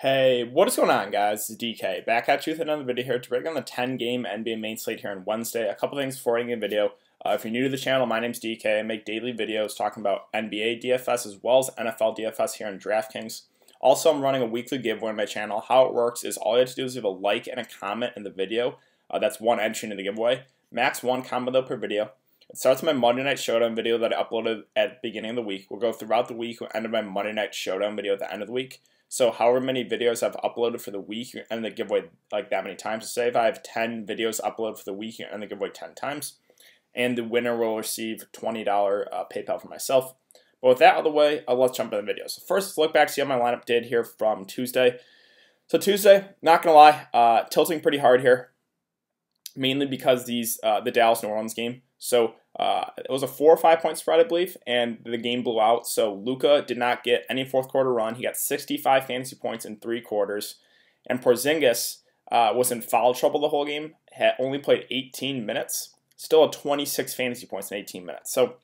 Hey, what is going on, guys? It's DK, back at you with another video here to break down the 10-game NBA main slate here on Wednesday. A couple things before I get into the video. If you're new to the channel, my name's DK. I make daily videos talking about NBA DFS as well as NFL DFS here on Draftkings. Also, I'm running a weekly giveaway on my channel. How it works is all you have to do is leave a like and a comment in the video. That's one entry into the giveaway. Max one comment though per video. It starts with my Monday Night Showdown video that I uploaded at the beginning of the week. We'll go throughout the week. We'll end with my Monday Night Showdown video at the end of the week. So however many videos I've uploaded for the week, you end the giveaway like that many times. So say if I have 10 videos uploaded for the week, you end the giveaway 10 times. And the winner will receive $20 PayPal for myself. But with that out of the way, let's jump into the video. So first, let's look back to see how my lineup did here from Tuesday. So Tuesday, not going to lie, tilting pretty hard here. Mainly because the Dallas-New Orleans game. So it was a 4 or 5 point spread, I believe, and the game blew out. So Luka did not get any fourth quarter run. He got 65 fantasy points in 3 quarters. And Porzingis was in foul trouble the whole game, had only played 18 minutes, still had 26 fantasy points in 18 minutes. So,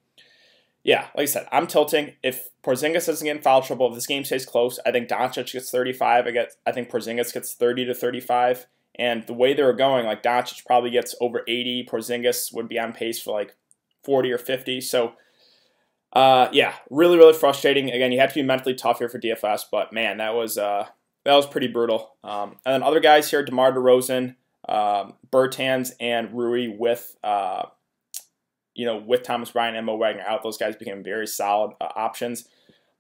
yeah, like I said, I'm tilting. If Porzingis doesn't get in foul trouble, if this game stays close, I think Doncic gets 35. I think Porzingis gets 30 to 35. And the way they were going, like Doncic probably gets over 80. Porzingis would be on pace for like 40 or 50. So, yeah, really, really frustrating. Again, you have to be mentally tough here for DFS, but man, that was pretty brutal. And then other guys here: DeMar DeRozan, Bertans, and Rui with with Thomas Bryant and Mo Wagner out. Those guys became very solid options.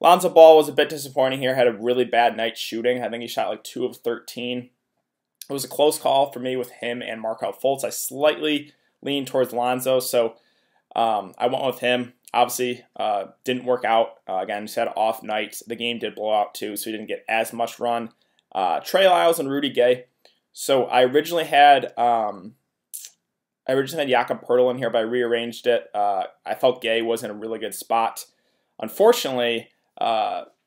Lonzo Ball was a bit disappointing here. Had a really bad night shooting. I think he shot like 2 of 13. It was a close call for me with him and Markelle Fultz. I slightly leaned towards Lonzo, so I went with him. Obviously, didn't work out. Again, just had an off night. The game did blow out too, so he didn't get as much run. Trey Lyles and Rudy Gay. So I originally had Jakob Poeltl in here, but I rearranged it. I felt Gay was in a really good spot. Unfortunately,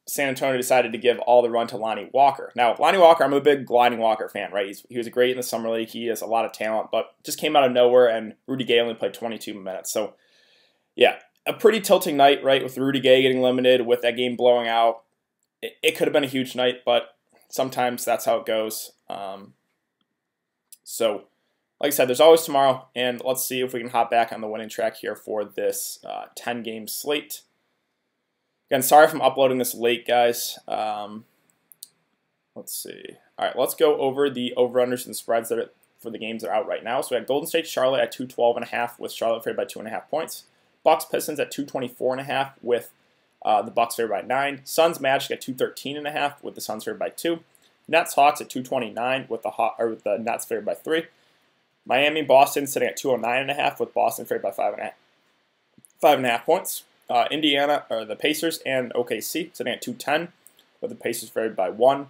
San Antonio decided to give all the run to Lonnie Walker. Now, Lonnie Walker, I'm a big Lonnie Walker fan, right? He was great in the Summer League. He has a lot of talent, but just came out of nowhere, and Rudy Gay only played 22 minutes. So, yeah, a pretty tilting night, right, with Rudy Gay getting limited, with that game blowing out. It could have been a huge night, but sometimes that's how it goes. So, like I said, there's always tomorrow, and let's see if we can hop back on the winning track here for this 10-game slate. Again, sorry if I'm uploading this late, guys. Let's see. All right, let's go over the over-unders and spreads for the games that are out right now. So we had Golden State Charlotte at 212.5 with Charlotte favored by 2.5 points. Bucks Pistons at 224.5 with the Bucks favored by 9. Suns Magic at 213.5 with the Suns favored by 2. Nets Hawks at 229 with the Nets favored by 3. Miami Boston sitting at 209.5 with Boston favored by 5.5 points. The Pacers and OKC sitting at 210, with the Pacers favored by 1.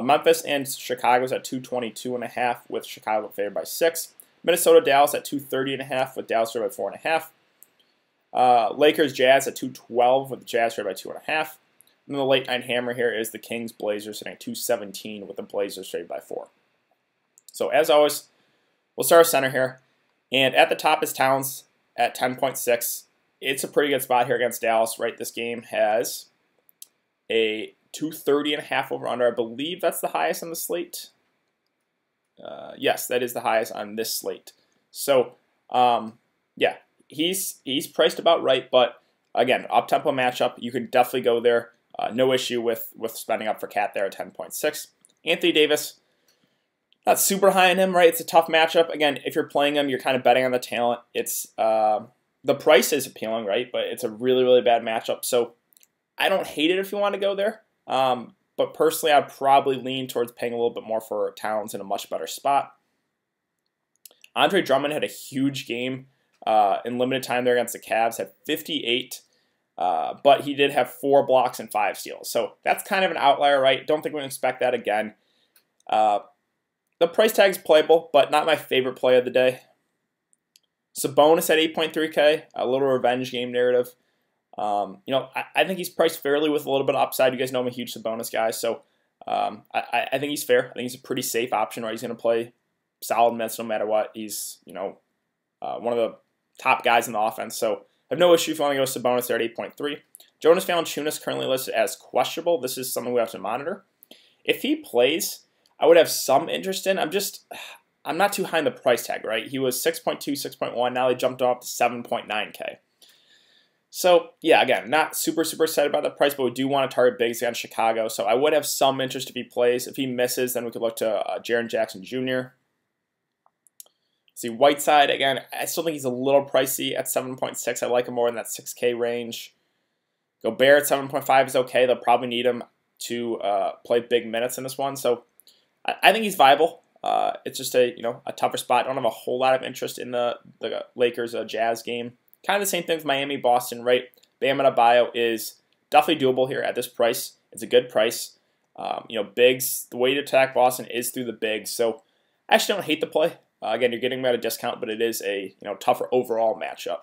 Memphis and Chicago's at 222.5, with Chicago favored by 6. Minnesota Dallas at 230.5, with Dallas favored by 4.5. Lakers Jazz at 212, with the Jazz favored by 2.5. And then the late night hammer here is the Kings Blazers sitting at 217, with the Blazers favored by 4. So as always, we'll start our center here, and at the top is Towns at 10.6. It's a pretty good spot here against Dallas, right? This game has a 230.5 over-under. I believe that's the highest on the slate. Yes, that is the highest on this slate. So, yeah, he's priced about right, but again, up-tempo matchup, you can definitely go there. No issue with spending up for Cat there at 10.6. Anthony Davis, not super high on him, right? It's a tough matchup. Again, if you're playing him, you're kind of betting on the talent. It's the price is appealing, right? But it's a really, really bad matchup. So I don't hate it if you want to go there. But personally, I'd probably lean towards paying a little bit more for Towns in a much better spot. Andre Drummond had a huge game in limited time there against the Cavs, had 58. But he did have 4 blocks and 5 steals. So that's kind of an outlier, right? Don't think we can expect that again. The price tag is playable, but not my favorite play of the day. Sabonis at 8.3K, a little revenge game narrative. I think he's priced fairly with a little bof upside. You guys know I'm a huge Sabonis guy, so I think he's fair. I think he's a pretty safe option, right? He's going to play solid minutes no matter what. He's, one of the top guys in the offense, so I have no issue if you want to go Sabonis there at 8.3. Jonas Valanciunas currently listed as questionable. This is something we have to monitor. if he plays, I would have some interest in. I'm not too high in the price tag, right? He was 6.2, 6.1. Now they jumped up to 7.9K. So, yeah, again, not super excited about the price, but we do want to target bigs against Chicago. So I would have some interest if he plays. If he misses, then we could look to Jaren Jackson Jr. See, Whiteside, again, I still think he's a little pricey at 7.6. I like him more in that 6K range. Gobert at 7.5 is okay. They'll probably need him to play big minutes in this one. So I think he's viable. It's just a tougher spot. I don't have a whole lot of interest in the Lakers Jazz game. Kind of the same thing with Miami, Boston, right? Bam Adebayo is definitely doable here at this price. It's a good price. Bigs, the way to attack Boston is through the bigs. So I actually don't hate the play. Again, you're getting him at a discount, but it is a tougher overall matchup.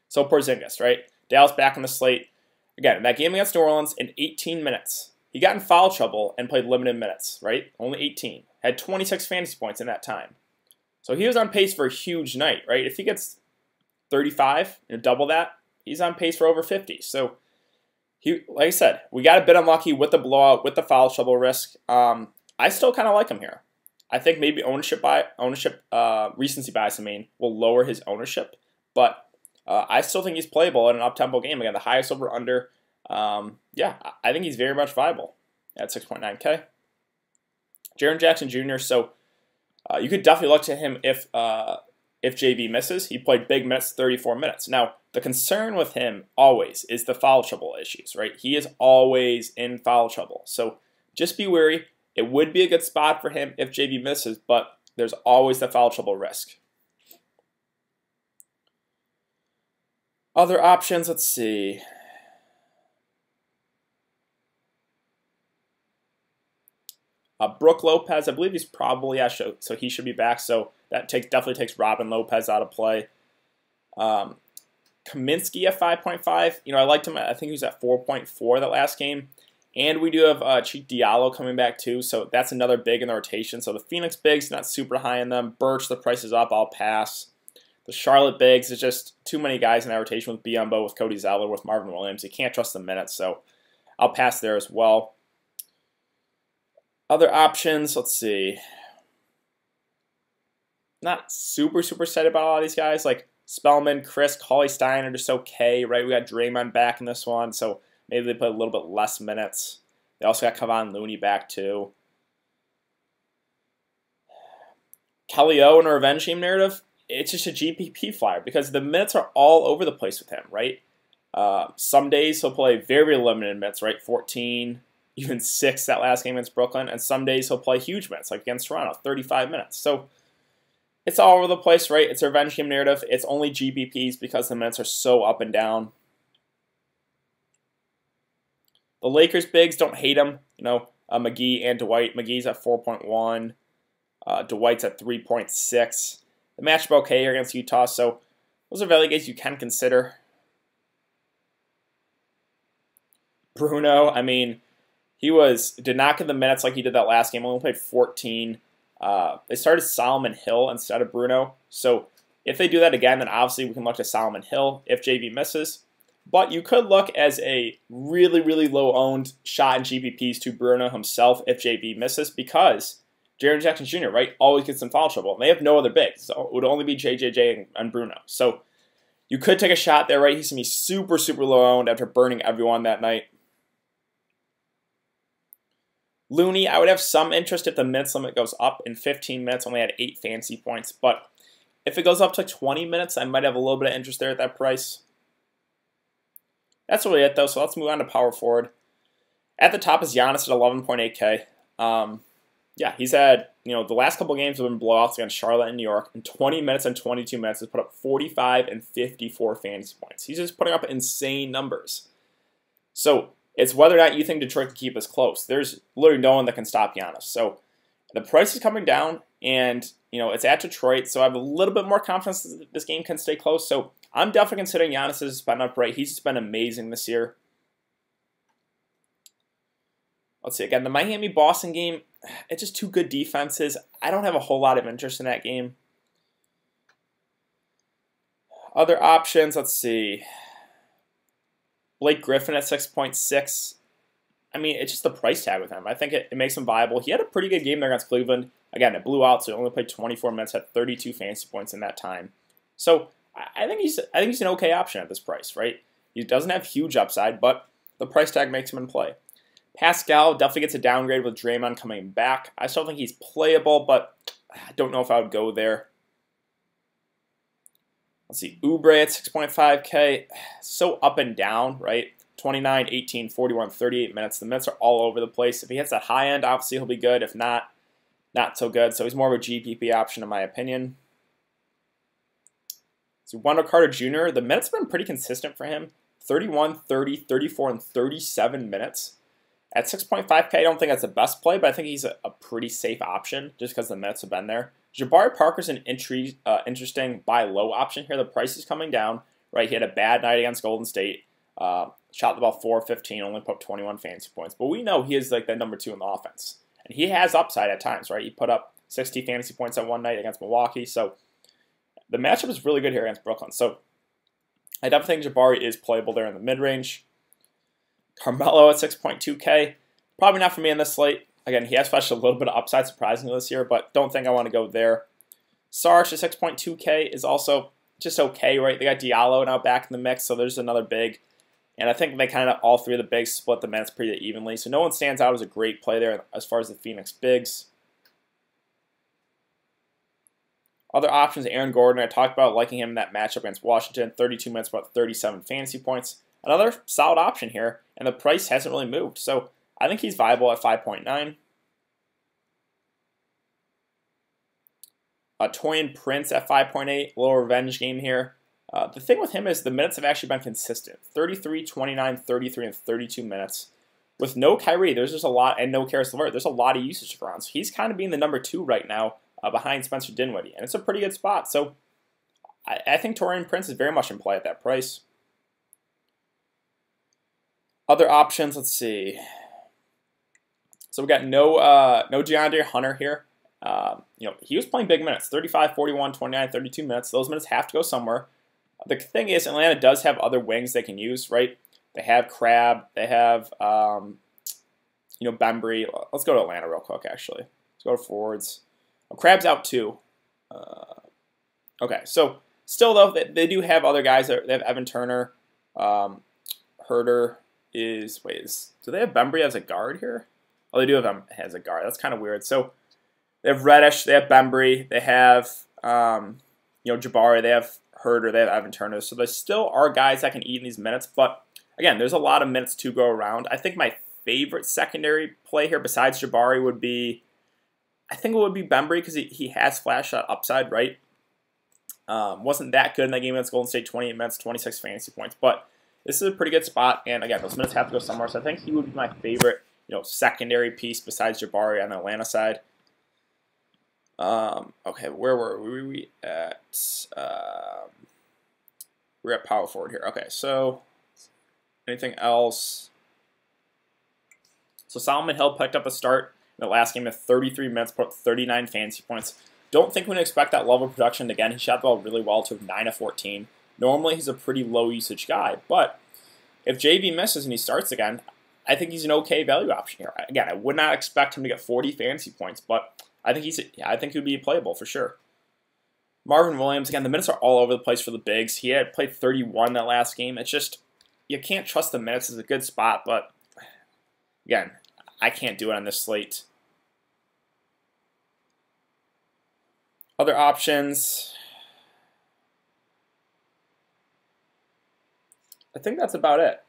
So Porzingis, right? Dallas back on the slate. Again, in that game against New Orleans, in 18 minutes, he got in foul trouble and played limited minutes, right? Only 18. Had 26 fantasy points in that time. So he was on pace for a huge night, right? If he gets 35, double that, he's on pace for over 50. So, like I said, we got a bit unlucky with the blowout, with the foul trouble risk. I still kind of like him here. I think maybe recency bias, will lower his ownership, but I still think he's playable in an up-tempo game. Again, the highest over-under. I think he's very much viable at 6.9K. Jaren Jackson Jr., so you could definitely look to him if JV misses. He played big minutes, 34 minutes. Now, the concern with him always is the foul trouble issues, right? He is always in foul trouble. So just be wary. It would be a good spot for him if JV misses, but there's always the foul trouble risk. Other options, let's see. Brook Lopez, I believe he's probably so he should be back. So that definitely takes Robin Lopez out of play. Kaminsky at 5.5. I liked him. I think he was at 4.4 that last game. And we do have Cheek Diallo coming back too. So that's another big in the rotation. So the Phoenix bigs, not super high in them. Birch, the price is up. I'll pass. The Charlotte bigs, it's just too many guys in that rotation with Biyombo, with Cody Zeller, with Marvin Williams. You can't trust the minutes. So I'll pass there as well. Other options, let's see. Not super excited about a lot of these guys. Like Spellman, Chris, Cauley-Stein are just okay, right? We got Draymond back in this one, so maybe they play a little bit less minutes. They also got Kevon Looney back too. Kelly O in a revenge game narrative, it's just a GPP flyer because the minutes are all over the place with him, right? Some days he'll play very limited minutes, right? 14, even 6 that last game against Brooklyn. And some days he'll play huge minutes, like against Toronto, 35 minutes. So it's all over the place, right? It's a revenge game narrative. It's only GPPs because the minutes are so up and down. The Lakers bigs, don't hate him. McGee and Dwight. McGee's at 4.1. Dwight's at 3.6. The matchup okay here against Utah, so those are value guys you can consider. Bruno, he did not get the minutes like he did that last game. Only played 14. They started Solomon Hill instead of Bruno. So if they do that again, then obviously we can look to Solomon Hill if JV misses. But you could look as a really low-owned shot in GPPs to Bruno himself if JV misses because Jaren Jackson Jr., right, always gets in foul trouble. And they have no other bigs, so it would only be JJJ and Bruno. So you could take a shot there, right? He's going to be super low-owned after burning everyone that night. Looney, I would have some interest if the minutes limit goes up. In 15 minutes, only had 8 fantasy points. But if it goes up to 20 minutes, I might have a little bit of interest there at that price. That's really it, though, so let's move on to power forward. At the top is Giannis at 11.8K. He's had, the last couple games have been blowouts against Charlotte and New York. In 20 minutes and 22 minutes, he's put up 45 and 54 fantasy points. He's just putting up insane numbers. So it's whether or not you think Detroit can keep us close. There's literally no one that can stop Giannis. So the price is coming down, and it's at Detroit, so I have a little bit more confidence that this game can stay close. So I'm definitely considering Giannis as a spot up right. He's just been amazing this year. Let's see, again, the Miami-Boston game, it's just two good defenses. I don't have a whole lot of interest in that game. Other options, let's see. Blake Griffin at 6.6. I mean, it's just the price tag with him. I think it makes him viable. He had a pretty good game there against Cleveland. Again, it blew out, so he only played 24 minutes, had 32 fantasy points in that time. So I think he's an okay option at this price, right? He doesn't have huge upside, but the price tag makes him in play. Pascal definitely gets a downgrade with Draymond coming back. I still think he's playable, but I don't know if I would go there. Let's see, Oubre at 6.5K, so up and down, right? 29, 18, 41, 38 minutes. The minutes are all over the place. If he hits that high end, obviously he'll be good. If not, not so good. So he's more of a GPP option in my opinion. So Wendell Carter Jr., the minutes have been pretty consistent for him. 31, 30, 34, and 37 minutes. At 6.5K, I don't think that's the best play, but I think he's a pretty safe option just because the minutes have been there. Jabari Parker's an interesting buy low option here. The price is coming down, right? He had a bad night against Golden State. Shot the ball 4-15, only put up 21 fantasy points. But we know he is like the number 2 in the offense. And he has upside at times, right? He put up 60 fantasy points on one night against Milwaukee. So the matchup is really good here against Brooklyn. So I definitely think Jabari is playable there in the mid-range. Carmelo at 6.2K. Probably not for me in this slate. Again, he has flashed a little bit of upside surprisingly this year, but don't think I want to go there. Sarge at 6.2K is also just okay, right? They got Diallo now back in the mix, so there's another big. And I think they kind of, all three of the bigs split the minutes pretty evenly. So no one stands out as a great play there as far as the Phoenix bigs. Other options, Aaron Gordon, I talked about liking him in that matchup against Washington. 32 minutes, about 37 fantasy points. Another solid option here, and the price hasn't really moved. So I think he's viable at 5.9. Torian Prince at 5.8, a little revenge game here. The thing with him is the minutes have actually been consistent. 33, 29, 33, and 32 minutes. With no Kyrie, there's just a lot, and no Karis LeVert, there's a lot of usage around. So he's kind of being the number 2 right now behind Spencer Dinwiddie, and it's a pretty good spot. So I think Torian Prince is very much in play at that price. Other options, let's see. So we got no DeAndre Hunter here. He was playing big minutes, 35, 41, 29, 32 minutes. Those minutes have to go somewhere. The thing is, Atlanta does have other wings they can use, right? They have Crabbe. They have, Bembry. Let's go to Atlanta real quick, actually. Let's go to forwards. Oh, Crabbe's out too. Okay, so still, though, they do have other guys. They have Evan Turner. Herter is, do they have Bembry as a guard here? Oh, they do have him as a guard. That's kind of weird. So they have Reddish. They have Bembry. They have, Jabari. They have Herter. They have Evan Turner. So there still are guys that can eat in these minutes. But, again, there's a lot of minutes to go around. I think my favorite secondary play here besides Jabari would be, I think it would be Bembry because he has flash shot upside, right? Wasn't that good in that game against Golden State, 28 minutes, 26 fantasy points. But this is a pretty good spot. And, again, those minutes have to go somewhere. So I think he would be my favorite secondary piece besides Jabari on the Atlanta side. Okay, where were we at? We're at power forward here. Okay, so anything else? So Solomon Hill picked up a start in the last game at 33 minutes, put up 39 fantasy points. Don't think we can expect that level of production again. He shot the ball really well to 9 of 14. Normally, he's a pretty low usage guy, but if JV misses and he starts again, I think he's an okay value option here. Again, I would not expect him to get 40 fantasy points, but I think he'd be playable for sure. Marvin Williams, again, the minutes are all over the place for the bigs. He had played 31 that last game. It's just, you can't trust the minutes. It's a good spot, but again, I can't do it on this slate. Other options, I think that's about it.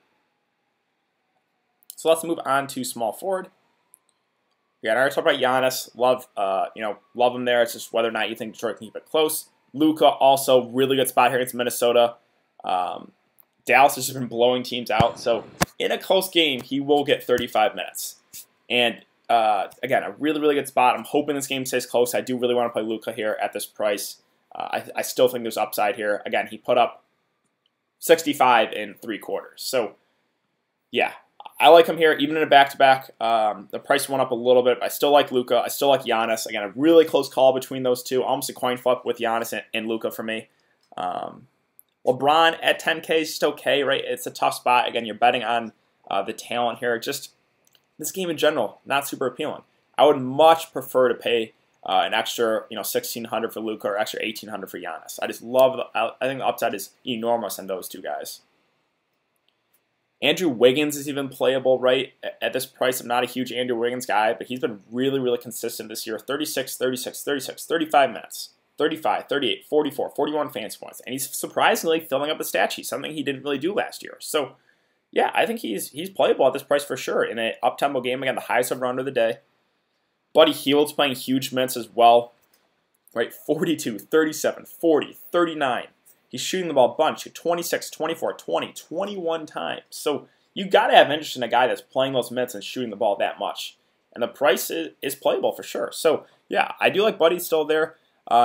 So let's move on to small forward. Yeah, I already talked about Giannis. Love him there. It's just whether or not you think Detroit can keep it close. Luka also really good spot here against Minnesota. Dallas has just been blowing teams out. So in a close game, he will get 35 minutes. And again, a really, really good spot. I'm hoping this game stays close. I do really want to play Luka here at this price. I still think there's upside here. Again, he put up 65 in 3 quarters. So yeah. I like him here, even in a back-to-back. The price went up a little bit. I still like Luka. I still like Giannis. Again, a really close call between those two. Almost a coin flip with Giannis and Luka for me. LeBron at 10K is just okay, right? It's a tough spot. Again, you're betting on the talent here. Just this game in general, not super appealing. I would much prefer to pay an extra, 1,600 for Luka or extra 1,800 for Giannis. I just love. I think the upside is enormous on those two guys. Andrew Wiggins is even playable, right? At this price, I'm not a huge Andrew Wiggins guy, but he's been really, really consistent this year. 36, 36, 36, 35 minutes, 35, 38, 44, 41 fantasy points. And he's surprisingly filling up the stat sheet, something he didn't really do last year. So, yeah, I think he's playable at this price for sure. In an up-tempo game, again, the highest over-under of the day. Buddy Hield's playing huge minutes as well, right? 42, 37, 40, 39. He's shooting the ball a bunch, 26, 24, 20, 21 times. So you got to have interest in a guy that's playing those minutes and shooting the ball that much. And the price is playable for sure. So, yeah, I do like Buddy still there.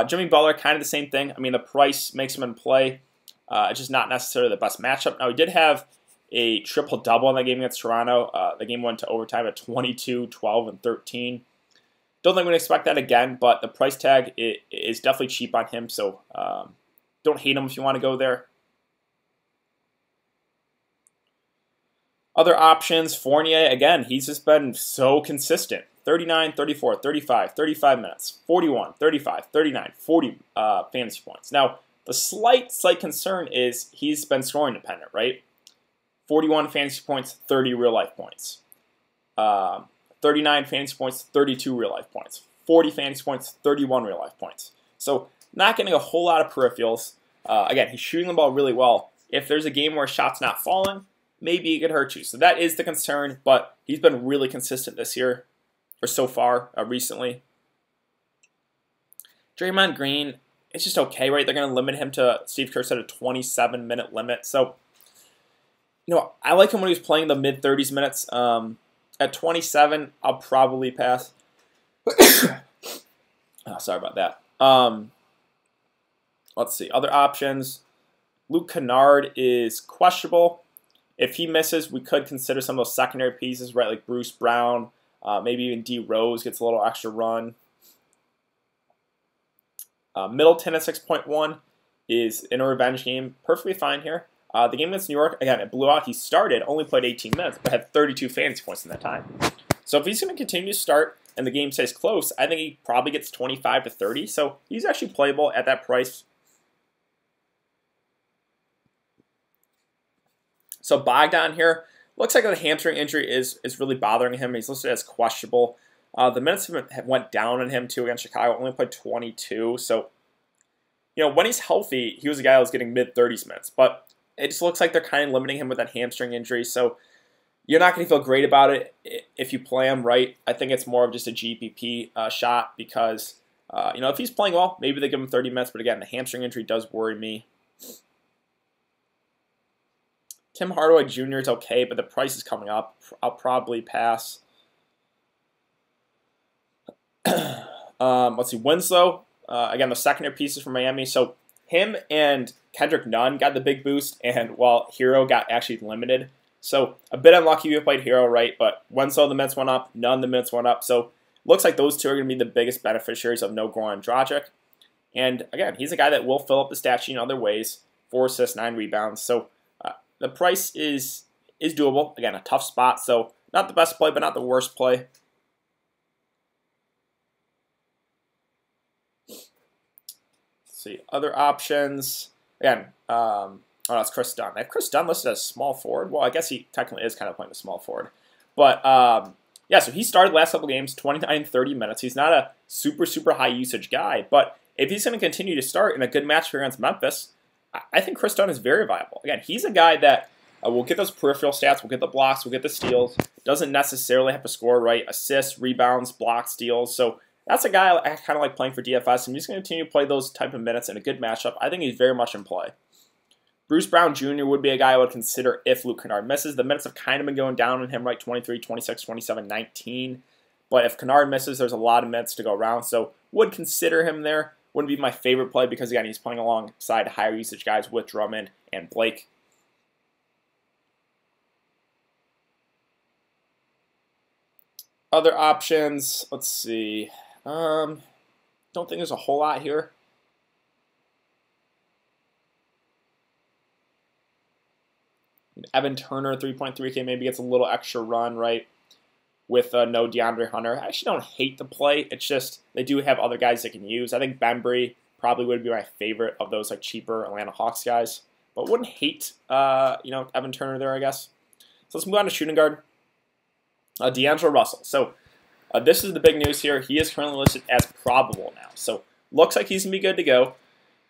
Jimmy Butler, kind of the same thing. I mean, the price makes him in play. It's just not necessarily the best matchup. Now, he did have a triple-double in that game against Toronto. The game went to overtime at 22, 12, and 13. Don't think we're going to expect that again, but the price tag is definitely cheap on him, so don't hate him if you want to go there. Other options, Fournier, again, he's just been so consistent. 39, 34, 35, 35 minutes, 41, 35, 39, 40 fantasy points. Now, the slight concern is he's been scoring dependent, right? 41 fantasy points, 30 real-life points. 39 fantasy points, 32 real-life points. 40 fantasy points, 31 real-life points. So not getting a whole lot of peripherals. Again, he's shooting the ball really well. If there's a game where a shot's not falling, maybe it could hurt you. So that is the concern, but he's been really consistent this year, or so far, recently. Draymond Green, it's just okay, right? They're going to limit him to, Steve Kerr said, a 27-minute limit. So, I like him when he was playing the mid-30s minutes. At 27, I'll probably pass. Sorry about that. Let's see. Other options. Luke Kennard is questionable. If he misses, we could consider some of those secondary pieces, right? Like Bruce Brown, maybe even D. Rose gets a little extra run. Middleton at 6.1 is in a revenge game. Perfectly fine here. The game against New York, again, it blew out. He started, only played 18 minutes, but had 32 fantasy points in that time. So if he's going to continue to start and the game stays close, I think he probably gets 25 to 30. So he's actually playable at that price. So Bogdan here, looks like the hamstring injury is really bothering him. He's listed as questionable. The minutes have went down on him, too, against Chicago. Only played 22. So, when he's healthy, he was a guy that was getting mid-30s minutes. But it just looks like they're kind of limiting him with that hamstring injury. So you're not going to feel great about it if you play him right. I think it's more of just a GPP shot because, if he's playing well, maybe they give him 30 minutes. But again, the hamstring injury does worry me. Tim Hardaway Jr. is okay, but the price is coming up. I'll probably pass. Let's see, Winslow. Again, the secondary pieces from Miami. So him and Kendrick Nunn got the big boost, and while Hero got actually limited. So a bit unlucky we played Hero, right? But Winslow, the minutes went up. Nunn, the minutes went up. So looks like those two are going to be the biggest beneficiaries of no Goran Dragic. And again, he's a guy that will fill up the stat sheet in other ways. 4 assists, 9 rebounds. So the price is doable. Again, a tough spot. So not the best play, but not the worst play. See, other options. Again, it's Chris Dunn. I have Chris Dunn listed as small forward. Well, I guess he technically is kind of playing the small forward. But, so he started the last couple games, 29, 30 minutes. He's not a super, super high usage guy. But if he's going to continue to start in a good match against Memphis, I think Chris Dunn is very viable. Again, he's a guy that will get those peripheral stats, will get the blocks, will get the steals. Doesn't necessarily have to score, right? Assists, rebounds, blocks, steals. So that's a guy I kind of like playing for DFS, and he's going to continue to play those type of minutes in a good matchup. I think he's very much in play. Bruce Brown Jr. would be a guy I would consider if Luke Kennard misses. The minutes have kind of been going down on him, right? 23, 26, 27, 19. But if Kennard misses, there's a lot of minutes to go around, so would consider him there. Wouldn't be my favorite play because, again, he's playing alongside higher usage guys with Drummond and Blake. Other options, let's see. Don't think there's a whole lot here. Evan Turner, 3.3K, maybe gets a little extra run, right? with no DeAndre Hunter. I actually don't hate the play. It's just they do have other guys they can use. I think Bembry probably would be my favorite of those like cheaper Atlanta Hawks guys, but wouldn't hate Evan Turner there, I guess. So let's move on to shooting guard. D'Angelo Russell. So this is the big news here. He is currently listed as probable now. So looks like he's going to be good to go.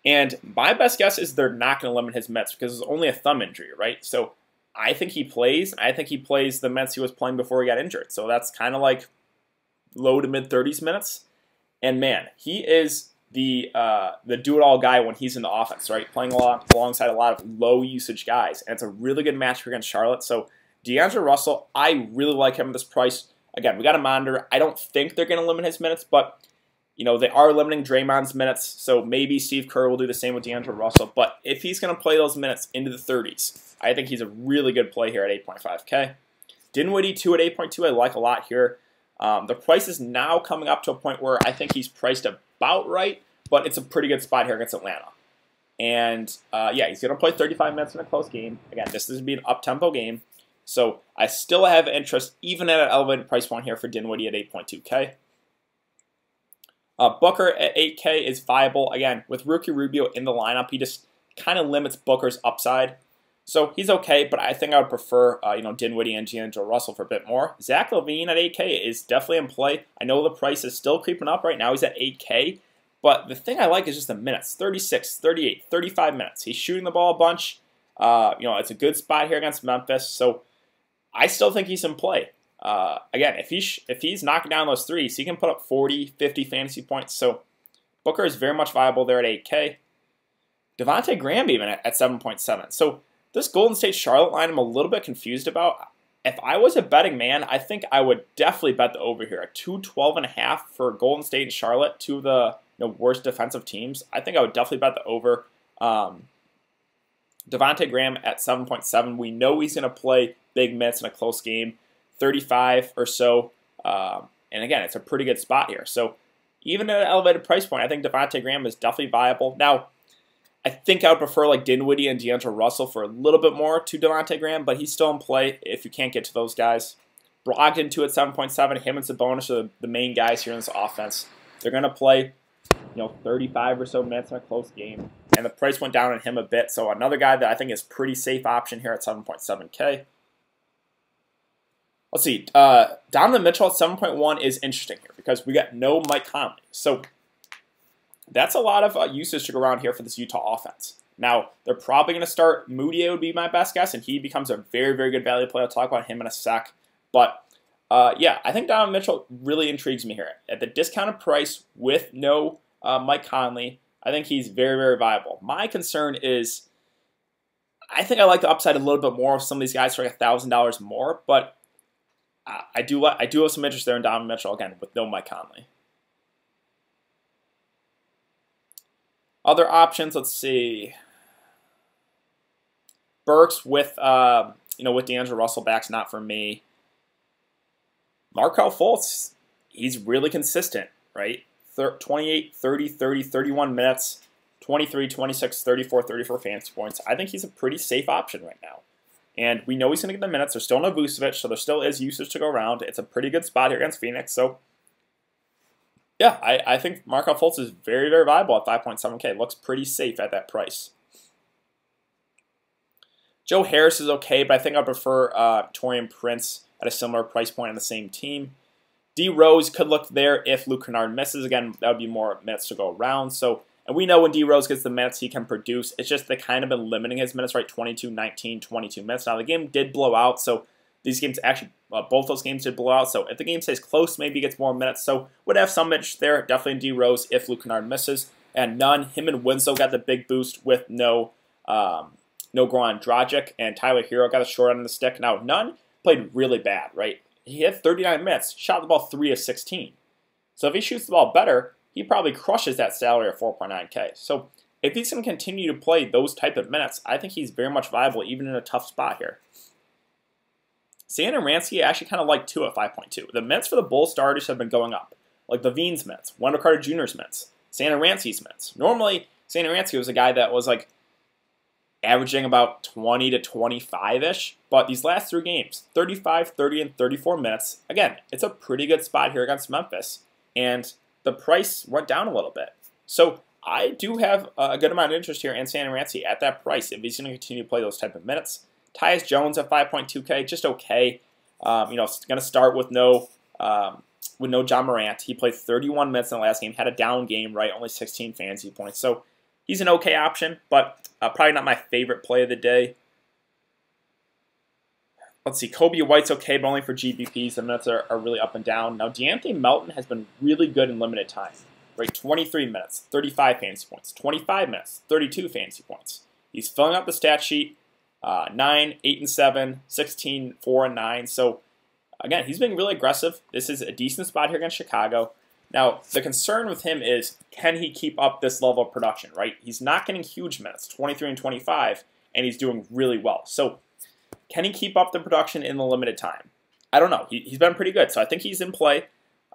And my best guess is they're not going to limit his minutes because it's only a thumb injury, right? So I think he plays. I think he plays the minutes he was playing before he got injured. So that's kind of like low to mid 30s minutes. And man, he is the do-it-all guy when he's in the offense, right? Playing alongside a lot of low usage guys. And it's a really good matchup against Charlotte. So D'Angelo Russell, I really like him at this price. Again, we got to monitor. I don't think they're going to limit his minutes, but they are limiting Draymond's minutes, so maybe Steve Kerr will do the same with D'Angelo Russell. But if he's going to play those minutes into the 30s, I think he's a really good play here at 8.5K. Dinwiddie 2 at 8.2, I like a lot here. The price is now coming up to a point where I think he's priced about right, but it's a pretty good spot here against Atlanta. And yeah, he's going to play 35 minutes in a close game. Again, this is going to be an up-tempo game. So I still have interest, even at an elevated price point here for Dinwiddie at 8.2K. Booker at 8K is viable. Again, with Ricky Rubio in the lineup, he just kind of limits Booker's upside. So he's okay, but I think I would prefer Dinwiddie and D'Angelo Russell for a bit more. Zach LaVine at 8K is definitely in play. I know the price is still creeping up right now. He's at 8K. But the thing I like is just the minutes. 36, 38, 35 minutes. He's shooting the ball a bunch. It's a good spot here against Memphis. So I still think he's in play. Again, if he's knocking down those threes, he can put up 40, 50 fantasy points. So Booker is very much viable there at 8K. Devontae Graham even at 7.7. So this Golden State Charlotte line I'm a little bit confused about. If I was a betting man, I think I would definitely bet the over here at 212.5 for Golden State and Charlotte, two of the worst defensive teams. I think I would definitely bet the over. Devontae Graham at 7.7. We know he's going to play big minutes in a close game. 35 or so. And again, it's a pretty good spot here. So even at an elevated price point, I think Devontae Graham is definitely viable. Now, I think I would prefer like Dinwiddie and D'Angelo Russell for a little bit more to Devontae Graham, but he's still in play if you can't get to those guys. Brogdon 2 at 7.7. Him and Sabonis are the main guys here in this offense. They're going to play 35 or so minutes in a close game. And the price went down on him a bit. So another guy that I think is pretty safe option here at 7.7K. Let's see. Donovan Mitchell at 7.1 is interesting here because we got no Mike Conley. So that's a lot of usage to go around here for this Utah offense. Now, they're probably going to start Moutier would be my best guess, and he becomes a very, very good value play. I'll talk about him in a sec. But, yeah, I think Donovan Mitchell really intrigues me here. At the discounted price with no Mike Conley, I think he's very, very viable. My concern is I think I like the upside a little bit more of some of these guys for like $1,000 more, but I do have some interest there in Donovan Mitchell, again, with no Mike Conley. Other options, let's see. Burks with with D'Angelo Russell back's not for me. Markelle Fultz, he's really consistent, right? 28, 30, 30, 31 minutes, 23, 26, 34, 34 fantasy points. I think he's a pretty safe option right now. And we know he's going to get the minutes. There's still no Vucevic, so there still is usage to go around. It's a pretty good spot here against Phoenix. So, yeah, I think Markelle Fultz is very, very viable at 5.7K. Looks pretty safe at that price. Joe Harris is okay, but I think I prefer Taurean Prince at a similar price point on the same team. D. Rose could look there if Luke Kennard misses. Again, that would be more minutes to go around. So, and we know when D. Rose gets the minutes he can produce. It's just they kind of been limiting his minutes, right? 22, 19, 22 minutes. Now, the game did blow out, so these games actually, both those games did blow out. So if the game stays close, maybe he gets more minutes. So would have some interest there. Definitely in D. Rose if Luke Kennard misses. And none. Him and Winslow got the big boost with no Goran Dragic. And Tyler Hero got a short end of the stick. Now, none played really bad, right? He had 39 minutes, shot the ball 3 of 16. So if he shoots the ball better, he probably crushes that salary at 4.9K. So if he's going to continue to play those type of minutes, I think he's very much viable even in a tough spot here. Sand and Ramsey actually kind of like 2 at 5.2. The minutes for the Bulls starters have been going up, like Levine's minutes, Wendell Carter Jr.'s minutes, Sand and Ramsey's minutes. Normally, Sand and Ramsey was a guy that was like averaging about 20 to 25-ish. But these last 3 games, 35, 30, and 34 minutes, again, it's a pretty good spot here against Memphis. And the price went down a little bit. So I do have a good amount of interest here in Sam Ramsey at that price if he's going to continue to play those type of minutes. Tyus Jones at 5.2K, just okay. Going to start with no John Morant. He played 31 minutes in the last game, had a down game, right? Only 16 fantasy points. So he's an okay option, but probably not my favorite play of the day. Let's see, Kobe White's okay, but only for GPPs. The minutes are really up and down. Now, DeAnthony Melton has been really good in limited time. Right, 23 minutes, 35 fantasy points. 25 minutes, 32 fantasy points. He's filling up the stat sheet. 9, 8, and 7, 16, 4, and 9. So, again, he's being really aggressive. This is a decent spot here against Chicago. Now, the concern with him is, can he keep up this level of production, right? He's not getting huge minutes, 23 and 25, and he's doing really well. So, can he keep up the production in the limited time? I don't know. He's been pretty good, so I think he's in play.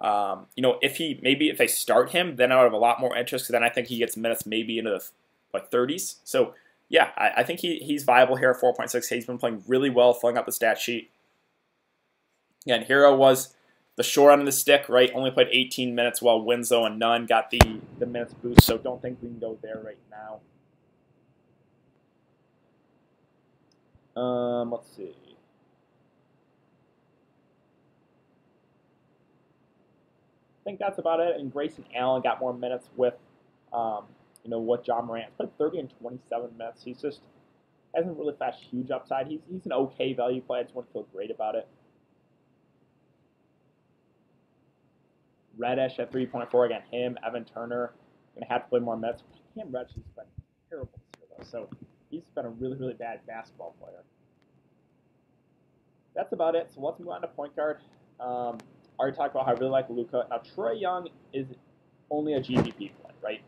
If they start him, then I would have a lot more interest, because then I think he gets minutes maybe into the 30s. So, yeah, I think he's viable here at 4.6. He's been playing really well, filling up the stat sheet. Again, Hero was the short end of the stick, right? Only played 18 minutes, while Winslow and Nunn got the minutes boost, so don't think we can go there right now. Let's see. I think that's about it. And Grayson Allen got more minutes with, what John Morant played 30 and 27 minutes. He's just hasn't really flashed huge upside. He's an okay value play. I just want to feel great about it. Reddish at 3.4. Again, him, Evan Turner, going to have to play more minutes. Cam Reddish has been terrible this year, though. So he's been a really, really bad basketball player. That's about it. So let's move on to point guard. Already talked about how I really like Luka. Now, Trae Young is only a GPP play, right?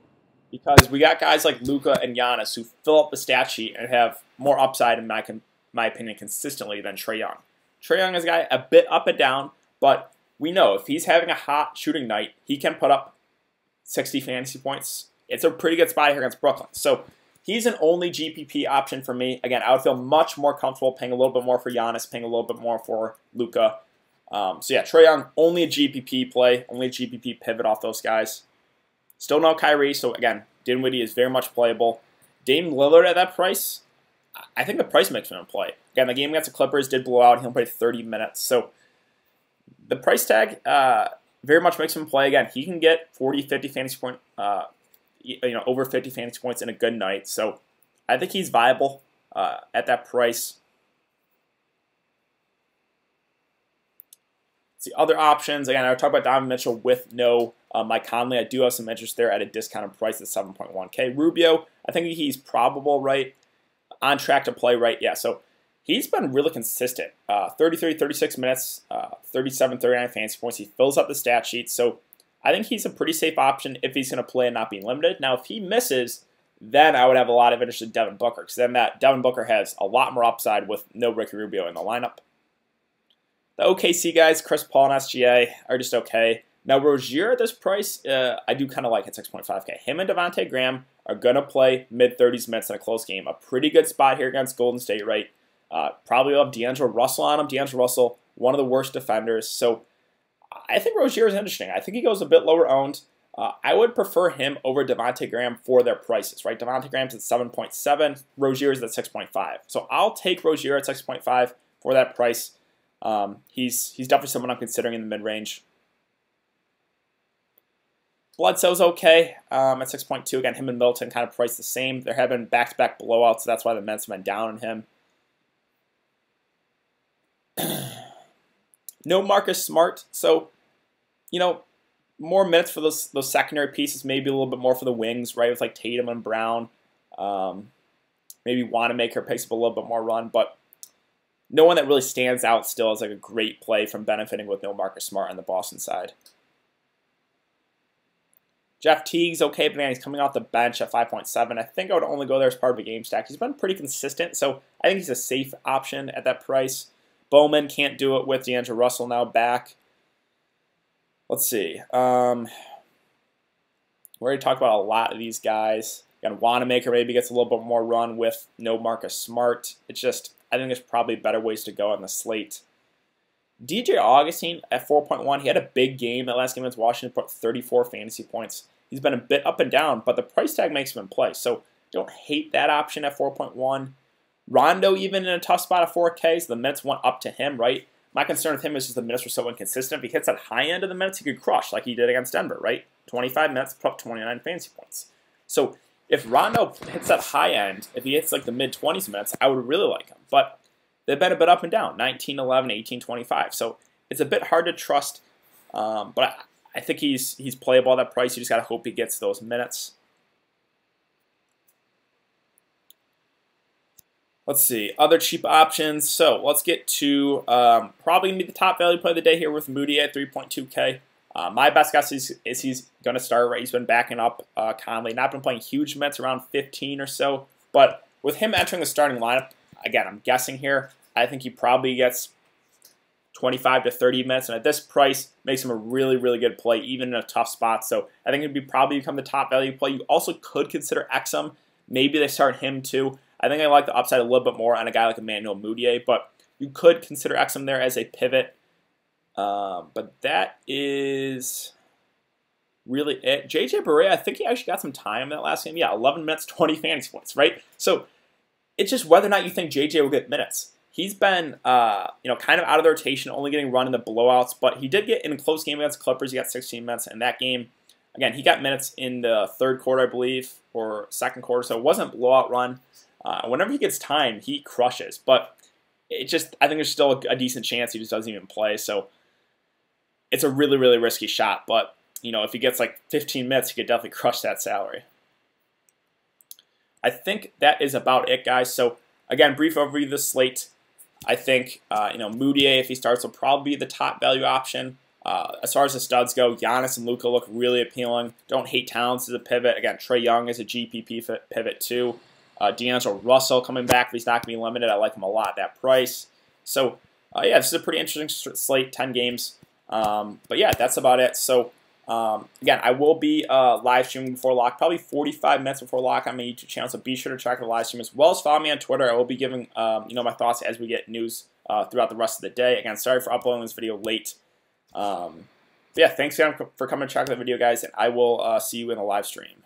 Because we got guys like Luka and Giannis who fill up the stat sheet and have more upside, in my opinion, consistently than Trae Young. Trae Young is a guy a bit up and down, but we know if he's having a hot shooting night, he can put up 60 fantasy points. It's a pretty good spot here against Brooklyn. So he's an only GPP option for me. Again, I would feel much more comfortable paying a little bit more for Giannis, paying a little bit more for Luka. Trae Young, only a GPP play, only a GPP pivot off those guys. Still no Kyrie, so again, Dinwiddie is very much playable. Dame Lillard at that price, I think the price makes him in play. Again, the game against the Clippers did blow out. He only played 30 minutes, so the price tag very much makes him play. Again, he can get 40, 50 fantasy point, over 50 fantasy points in a good night. So I think he's viable at that price. The other options, again, I talked about Donovan Mitchell with no Mike Conley. I do have some interest there at a discounted price at 7.1K. Rubio, I think he's probable, right? On track to play, right? Yeah, so he's been really consistent. 33, 36 minutes, 37, 39 fantasy points. He fills up the stat sheet. So I think he's a pretty safe option if he's going to play and not be limited. Now, if he misses, then I would have a lot of interest in Devin Booker, because then that Devin Booker has a lot more upside with no Ricky Rubio in the lineup. The OKC guys, Chris Paul and SGA, are just okay. Now, Rozier at this price, I do kind of like at 6.5K. Him and Devontae Graham are going to play mid-30s minutes in a close game. A pretty good spot here against Golden State, right? Probably will have D'Angelo Russell on him. D'Angelo Russell, one of the worst defenders. So I think Rozier is interesting. I think he goes a bit lower owned. I would prefer him over Devontae Graham for their prices, right? Devontae Graham's at 7.7. Rozier is at 6.5. So I'll take Rozier at 6.5 for that price. He's definitely someone I'm considering in the mid-range. Bledsoe's okay at 6.2. Again, him and Middleton kind of priced the same. There have been back-to-back blowouts, so that's why the minutes have been down on him. No Marcus Smart, so, more minutes for those secondary pieces, maybe a little bit more for the wings, right, with like Tatum and Brown. Maybe Wanamaker picks up a little bit more run, but no one that really stands out still as like a great play from benefiting with no Marcus Smart on the Boston side. Jeff Teague's okay, but man, he's coming off the bench at 5.7. I think I would only go there as part of a game stack. He's been pretty consistent, so I think he's a safe option at that price. Bowman can't do it with D'Angelo Russell now back. Let's see. We already talked about a lot of these guys. Again, Wanamaker maybe gets a little bit more run with no Marcus Smart. It's just, I think there's probably better ways to go on the slate. DJ Augustine at 4.1, he had a big game that last game against Washington, put 34 fantasy points. He's been a bit up and down, but the price tag makes him in play, so don't hate that option at 4.1. Rondo even in a tough spot at 4K, so the minutes went up to him, right? My concern with him is just the minutes were so inconsistent. If he hits that high end of the minutes, he could crush like he did against Denver, right? 25 minutes, put up 29 fantasy points. So if Rondo hits that high end, if he hits like the mid-20s minutes, I would really like him. But they've been a bit up and down, 19, 11, 18, 25. So it's a bit hard to trust, but I think he's playable at that price. You just got to hope he gets those minutes. Let's see, other cheap options. So let's get to probably going to be the top value play of the day here with Moody at 3.2K. My best guess is he's going to start, right? He's been backing up Conley. Not been playing huge minutes, around 15 or so. But with him entering the starting lineup, again, I'm guessing here, I think he probably gets 25 to 30 minutes. And at this price, makes him a really, really good play, even in a tough spot. So I think it would probably become the top value play. You also could consider Exum. Maybe they start him too. I think I like the upside a little bit more on a guy like Emmanuel Mudiay, but you could consider Exum there as a pivot. But that is really it. JJ Barea, I think he actually got some time in that last game. Yeah, 11 minutes, 20 fantasy points, right? So it's just whether or not you think JJ will get minutes. He's been, kind of out of the rotation, only getting run in the blowouts, but he did get in a close game against the Clippers. He got 16 minutes in that game. Again, he got minutes in the third quarter, I believe, or second quarter, so it wasn't a blowout run. Whenever he gets time, he crushes. But I think there's still a decent chance he just doesn't even play. So it's a really, really risky shot. But, if he gets like 15 minutes, he could definitely crush that salary. I think that is about it, guys. So, again, brief overview of the slate. I think, Mudiay, if he starts, will probably be the top value option. As far as the studs go, Giannis and Luka look really appealing. Don't hate Towns as a pivot. Again, Trae Young is a GPP pivot too. D'Angelo Russell coming back, but he's not going to be limited. I like him a lot at that price. So, this is a pretty interesting slate, 10 games. But yeah, that's about it. So, again, I will be live streaming before lock, probably 45 minutes before lock on my YouTube channel. So be sure to check the live stream as well as follow me on Twitter. I will be giving my thoughts as we get news throughout the rest of the day. Again, sorry for uploading this video late. But yeah, thanks again for coming to check out the video, guys, and I will see you in the live stream.